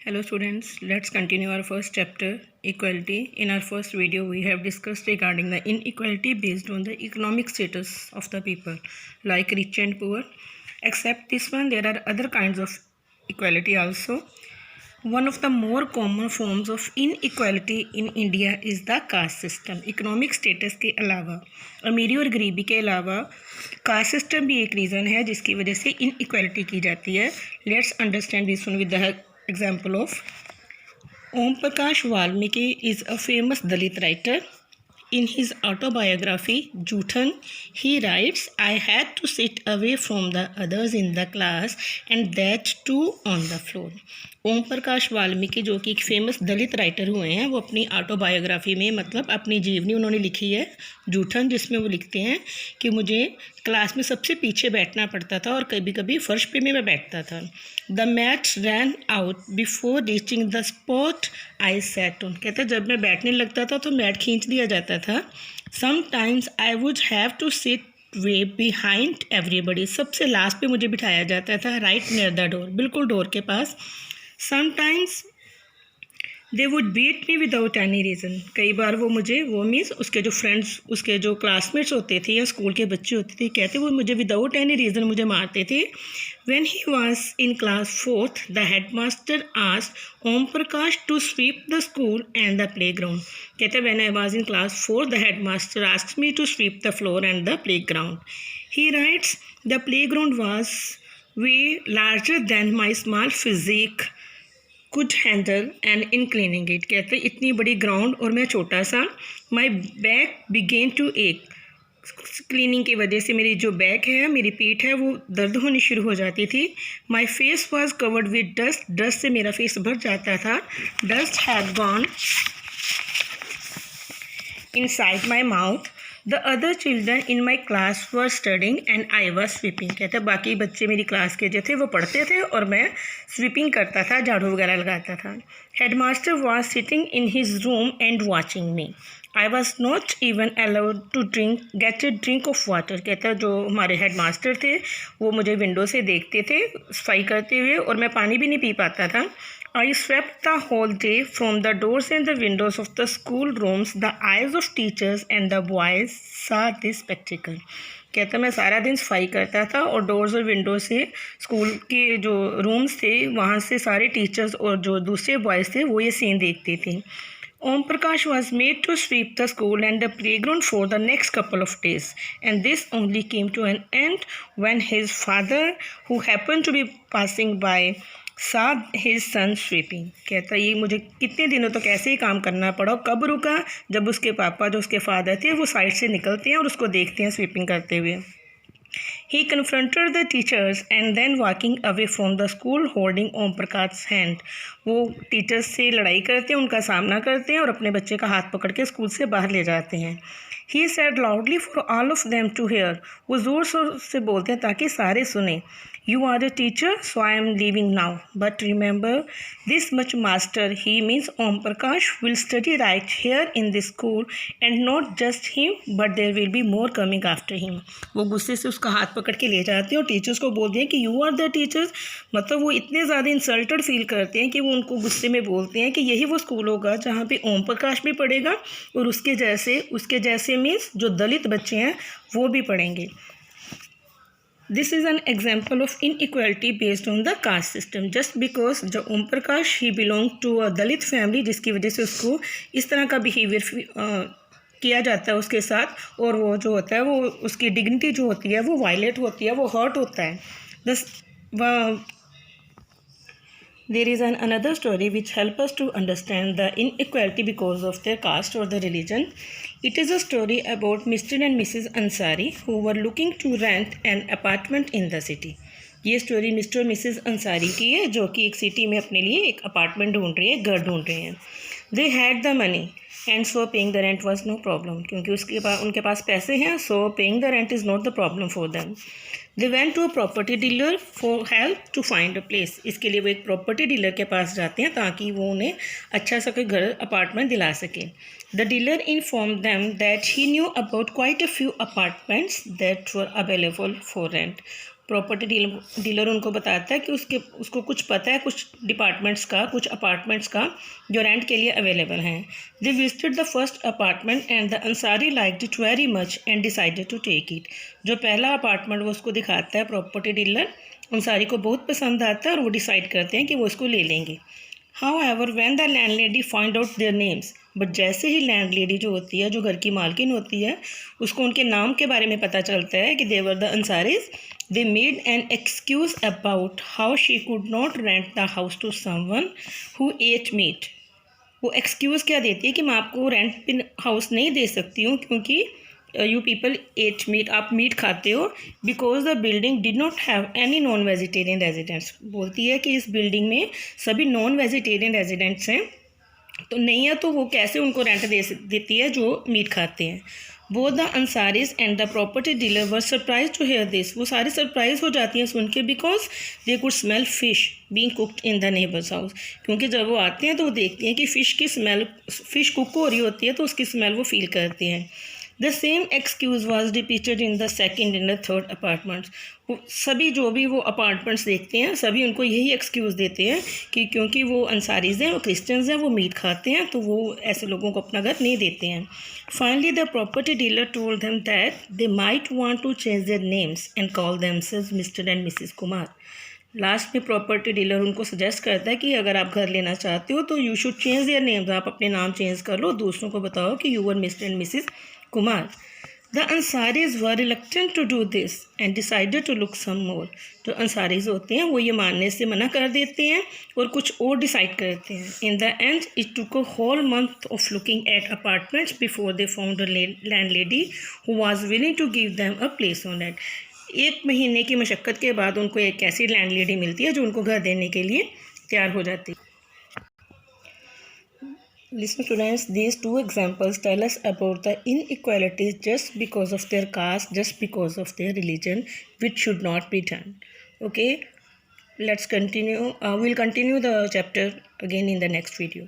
Hello students, let's continue our first chapter, equality. In our first video, we have discussed regarding the inequality based on the economic status of the people, like rich and poor. Except this one, there are other kinds of equality also. One of the more common forms of inequality in India is the caste system. Economic status के अलावा अमीरी और गरीबी के अलावा caste system भी एक reason है जिसकी वजह से इनइक्वालिटी की जाती है. Let's understand this one with the example of Om Prakash Valmiki is a famous Dalit writer. In his autobiography, Juthan, he writes, I had to sit away from the others in the class and that too on the floor. Om Prakash Valmiki जो कि एक famous दलित writer हुए हैं, वो अपनी autobiography में मतलब अपनी जीवनी उन्होंने लिखी है जूठन, जिसमें वो लिखते हैं कि मुझे क्लास में सबसे पीछे बैठना पड़ता था और कभी कभी फर्श पे मैं बैठता था. The mats ran out before reaching the spot I sat on. कहते जब मैं बैठने लगता था तो मैट खींच दिया जाता था. Sometimes I would have to sit way behind everybody. सबसे लास्ट पे मुझे बिठाया जाता था, राइट नियर द डोर, बिल्कुल डोर के पास. Sometimes they would beat me without any reason. कई बार वो मीन्स उसके जो फ्रेंड्स, उसके जो क्लासमेट्स होते थे या स्कूल के बच्चे होते थे, कहते वो मुझे विदाउट एनी रीज़न मुझे मारते थे. When he was in class 4th the headmaster asked Om Prakash to sweep the school and the playground. कहते when I was in class 4 the headmaster asked me to sweep the floor and the playground. He writes the playground was way larger than my small physique could handle and in cleaning it. कहते इतनी बड़ी ground और मैं छोटा सा. My back begin to एक. Cleaning की वजह से मेरी जो बैक है, मेरी पीठ है, वो दर्द होनी शुरू हो जाती थी. My face was covered with dust. Dust से मेरा फेस भर जाता था. Dust had gone in side my mouth. The other children in my class were studying and I was sweeping. कहते बाकी बच्चे मेरी क्लास के जो थे वो पढ़ते थे और मैं स्वीपिंग करता था, झाड़ू वगैरह लगाता था. Headmaster was sitting in his room and watching me. I was not even allowed to get a drink of water. कहता जो हमारे हेडमास्टर थे वो मुझे विंडो से देखते थे सफाई करते हुए और मैं पानी भी नहीं पी पाता था. I swept the whole day from the doors and the windows of the school rooms. The eyes of teachers and the boys saw this spectacle. कहता मैं सारा दिन सफाई करता था और डोर्स और विंडो से स्कूल के जो रूम्स थे वहाँ से सारे टीचर्स और जो दूसरे बॉयज़ थे वो ये सीन देखते थे. Om Prakash was made to sweep the school and the playground for the next couple of days, and this only came to an end when his father, who happened to be passing by, saw his son sweeping. कहता ये मुझे कितने दिनों तक ऐसे ही काम करना पड़ा. कब रुका? जब उसके पापा जो उसके फादर थे वो साइड से निकलते हैं और उसको देखते हैं स्वीपिंग करते हुए. He confronted the teachers and then walking away from the school holding Om Prakash's hand. वो टीचर्स से लड़ाई करते हैं, उनका सामना करते हैं और अपने बच्चे का हाथ पकड़ के स्कूल से बाहर ले जाते हैं. He said loudly for all of them to hear. वो ज़ोर शोर से बोलते हैं ताकि सारे सुने. You are a teacher, so I am leaving now. But remember this much, master. He means Om Prakash will study right here in this school, and not just him, but there will be more coming after him. वो गुस्से से उसका हाथ पकड़ के ले जाते हैं और टीचर्स को बोलते हैं कि you are the teachers. मतलब वो इतने ज़्यादा इंसल्टेड फील करते हैं कि वो उनको गुस्से में बोलते हैं कि यही वो स्कूल होगा जहाँ पे ओम प्रकाश भी पढ़ेगा और उसके जैसे मीन्स जो दलित बच्चे हैं वो भी पढ़ेंगे. This is an example of inequality based on the caste system. Just because जो ओम प्रकाश ही belong to a Dalit family, जिसकी वजह से उसको इस तरह का बिहेवियर किया जाता है उसके साथ, और वो जो होता है वो उसकी डिग्निटी जो होती है वो वायलेट होती है, वो हर्ट होता है. There is another story which helps us to understand the inequality because of their caste or the religion. It is a story about Mr. and Mrs. Ansari who were looking to rent an apartment in the city. ये story mister और Mrs Ansari की है जो कि एक city में अपने लिए एक अपार्टमेंट ढूंढ रही है, घर ढूंढ रहे हैं. They had the money and so paying the rent was no problem. क्योंकि उनके पास पैसे हैं, so paying the rent is not the problem for them. They went to a property dealer for help to find a place. इसके लिए वो एक property dealer के पास जाते हैं ताकि वो उन्हें अच्छा सा कोई घर अपार्टमेंट दिला सके. The dealer informed them that he knew about quite a few apartments that were available for rent. Property dealer उनको बताता है कि उसको कुछ पता है कुछ डिपार्टमेंट्स का, कुछ अपार्टमेंट्स का जो रेंट के लिए अवेलेबल हैं। They visited the first apartment and the Ansari liked it very much and decided to take it. जो पहला अपार्टमेंट वो उसको दिखाता है प्रॉपर्टी डीलर, अंसारी को बहुत पसंद आता है और वो डिसाइड करते हैं कि वो इसको ले लेंगे। However, when the landlady find out their names, but जैसे ही लैंडलेडी जो होती है, जो घर की मालकिन होती है, उसको उनके नाम के बारे में पता चलता है कि they were the Ansaris, they made an excuse about how she could not rent the house to someone who ate meat. वो एक्सक्यूज़ क्या देती है कि मैं आपको रेंट पे हाउस नहीं दे सकती हूँ क्योंकि यू पीपल एट मीट, आप मीट खाते हो, because the building did not have any non vegetarian residents. बोलती है कि इस बिल्डिंग में सभी नॉन वेजिटेरियन रेजिडेंट्स हैं, तो नहीं है तो वो कैसे उनको रेंट देती है जो मीट खाते हैं। Both the Ansaris and the property dealer were surprise to hear this. वो सारी सरप्राइज हो जाती हैं सुन के, because they could smell fish being cooked in the neighbours house. क्योंकि जब वो आते हैं तो वो देखते हैं कि फ़िश कुक हो रही होती है, तो उसकी स्मेल वो फील करते हैं। The same excuse was repeated in the second and the third apartments. वो सभी जो भी वो अपार्टमेंट्स देखते हैं सभी उनको यही एक्सक्यूज़ देते हैं कि क्योंकि वो अंसारीज़ हैं, वो क्रिश्चियंस हैं, वो मीट खाते हैं, तो वो ऐसे लोगों को अपना घर नहीं देते हैं। Finally the property dealer told them that they might want to change their names and call themselves Mr and Mrs Kumar. Last में प्रॉपर्टी डीलर उनको सजेस्ट करता है कि अगर आप घर लेना चाहते हो तो you should change their names, आप अपने नाम चेंज कर लो, दूसरों को बताओ कि you were mister and Mrs Kumar. The Ansaris were reluctant to do this and decided to look some more. जो अंसारीज होते हैं वो ये मानने से मना कर देते हैं और कुछ और डिसाइड करते हैं। In the end, it took a whole month of looking at apartments before they found a landlady who was willing to give them a place on it. 1 महीने की मशक्क़त के बाद उनको एक ऐसी लैंडलेडी मिलती है जो उनको घर देने के लिए तैयार हो जाती है। Listen students, these two examples tell us about the inequalities just because of their caste, just because of their religion, which should not be done. Okay, let's continue. We'll continue the chapter again in the next video.